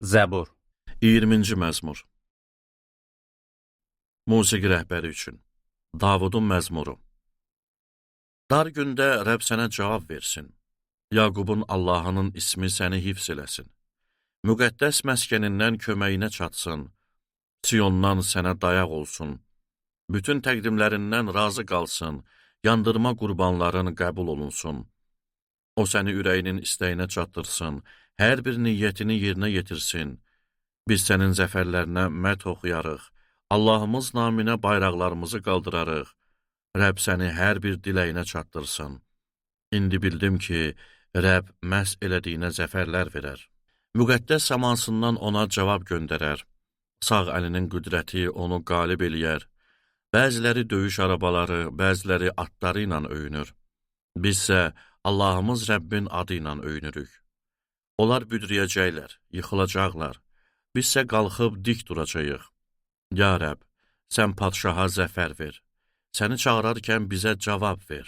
Zəbur. 20-ci məzmur. Musiqi rəhbəri üçün. Davudun məzmuru. Dar gündə Rəbb sənə cavab versin. Yaqubun Allahının ismi səni hifz eləsin. Müqəddəs məskənindən köməyinə çatsın. Siyondan sənə dayaq olsun. Bütün təqdimlərindən razı qalsın. Yandırma qurbanların qəbul olunsun. O səni ürəyinin istəyinə çatdırsın. Hər bir niyyətini yerinə yetirsin. Biz sənin zəfərlərinə məth oxuyarıq. Allahımız naminə bayraqlarımızı qaldırarıq. Rəbb səni hər bir diləyinə çatdırsın. İndi bildim ki, Rəbb məhz elədiyinə zəfərlər verər. Müqəddəs səmasından ona cavab göndərər. Sağ əlinin qüdrəti onu qalib eləyər. Bəziləri döyüş arabaları, bəziləri atları ilə öyünür. Bizsə Allahımız Rəbbin adı ilə öyünürük. Onlar büdrəyəcəklər, yıxılacaqlar. Bizsə qalxıb dik duracağıq. Ya Rəbb, sən padşaha zəfər ver. Səni çağırarkən bizə cavab ver.